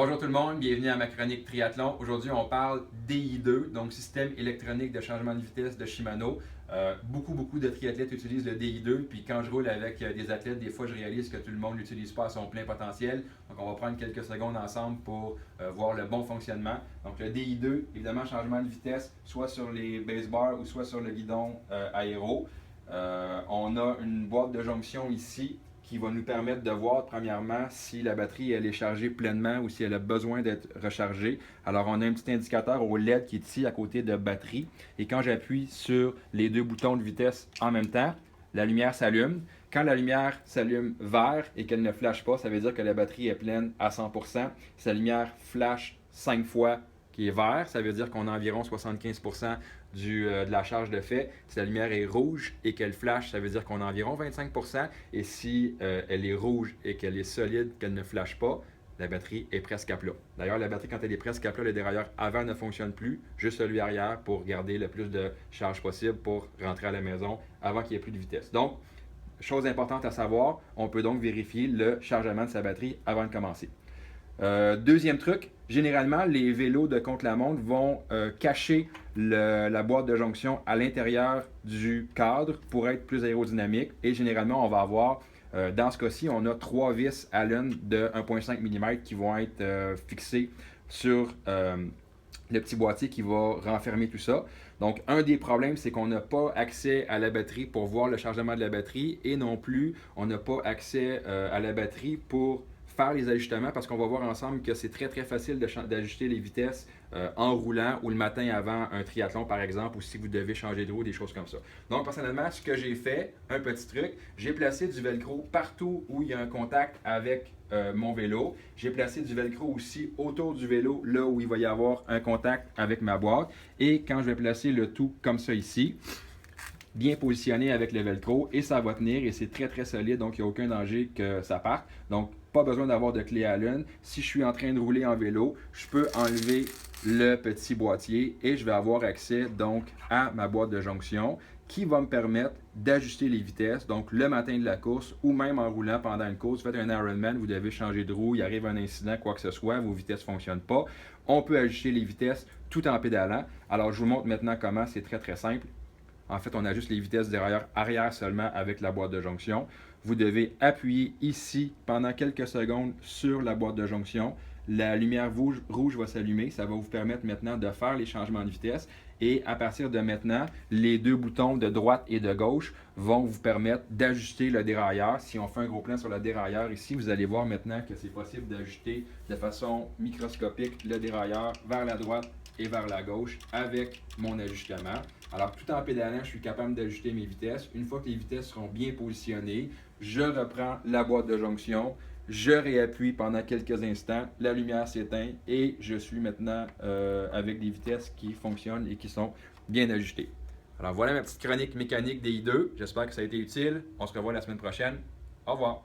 Bonjour tout le monde, bienvenue à ma chronique triathlon. Aujourd'hui, on parle DI2, donc système électronique de changement de vitesse de Shimano. Beaucoup de triathlètes utilisent le DI2, puis quand je roule avec des athlètes, des fois je réalise que tout le monde ne l'utilise pas à son plein potentiel. Donc on va prendre quelques secondes ensemble pour voir le bon fonctionnement. Donc le DI2, évidemment, changement de vitesse, soit sur les base bars ou soit sur le guidon aéro. On a une boîte de jonction ici qui va nous permettre de voir, premièrement, si la batterie elle est chargée pleinement ou si elle a besoin d'être rechargée. Alors, on a un petit indicateur au LED qui est ici à côté de batterie. Et quand j'appuie sur les deux boutons de vitesse en même temps, la lumière s'allume. Quand la lumière s'allume vert et qu'elle ne flash pas, ça veut dire que la batterie est pleine à 100%. Si la lumière flash 5 fois qui est vert, ça veut dire qu'on a environ 75% de la charge de fait. Si la lumière est rouge et qu'elle flash, ça veut dire qu'on a environ 25%. Et si elle est rouge et qu'elle est solide, qu'elle ne flash pas, la batterie est presque à plat. D'ailleurs, la batterie, quand elle est presque à plat, le dérailleur avant ne fonctionne plus, juste celui arrière pour garder le plus de charge possible pour rentrer à la maison avant qu'il n'y ait plus de vitesse. Donc, chose importante à savoir, on peut donc vérifier le chargement de sa batterie avant de commencer. Deuxième truc, généralement, les vélos de contre-la-montre vont cacher la boîte de jonction à l'intérieur du cadre pour être plus aérodynamique. Et généralement, on va avoir, dans ce cas-ci, on a 3 vis Allen de 1,5 mm qui vont être fixées sur le petit boîtier qui va renfermer tout ça. Donc, un des problèmes, c'est qu'on n'a pas accès à la batterie pour voir le chargement de la batterie et non plus, on n'a pas accès à la batterie pour faire les ajustements parce qu'on va voir ensemble que c'est très facile d'ajuster les vitesses en roulant ou le matin avant un triathlon par exemple ou si vous devez changer de roue, des choses comme ça. Donc personnellement, ce que j'ai fait, un petit truc, j'ai placé du velcro partout où il y a un contact avec mon vélo. J'ai placé du velcro aussi autour du vélo, là où il va y avoir un contact avec ma boîte. Et quand je vais placer le tout comme ça ici, bien positionné avec le velcro et ça va tenir et c'est très solide, donc il n'y a aucun danger que ça parte. Donc pas besoin d'avoir de clé Allen. Si je suis en train de rouler en vélo, je peux enlever le petit boîtier et je vais avoir accès donc à ma boîte de jonction qui va me permettre d'ajuster les vitesses. Donc le matin de la course ou même en roulant pendant une course, vous faites un Ironman, vous devez changer de roue, il arrive un incident, quoi que ce soit, vos vitesses ne fonctionnent pas. On peut ajuster les vitesses tout en pédalant. Alors je vous montre maintenant comment, c'est très simple. En fait, on ajuste les vitesses dérailleur arrière seulement avec la boîte de jonction. Vous devez appuyer ici pendant quelques secondes sur la boîte de jonction. La lumière rouge va s'allumer. Ça va vous permettre maintenant de faire les changements de vitesse. Et à partir de maintenant, les deux boutons de droite et de gauche vont vous permettre d'ajuster le dérailleur. Si on fait un gros plan sur le dérailleur ici, vous allez voir maintenant que c'est possible d'ajuster de façon microscopique le dérailleur vers la droite et vers la gauche avec mon ajustement. Alors, tout en pédalant, je suis capable d'ajuster mes vitesses. Une fois que les vitesses seront bien positionnées, je reprends la boîte de jonction, je réappuie pendant quelques instants, la lumière s'éteint et je suis maintenant avec des vitesses qui fonctionnent et qui sont bien ajustées. Alors, voilà ma petite chronique mécanique DI2. J'espère que ça a été utile. On se revoit la semaine prochaine. Au revoir.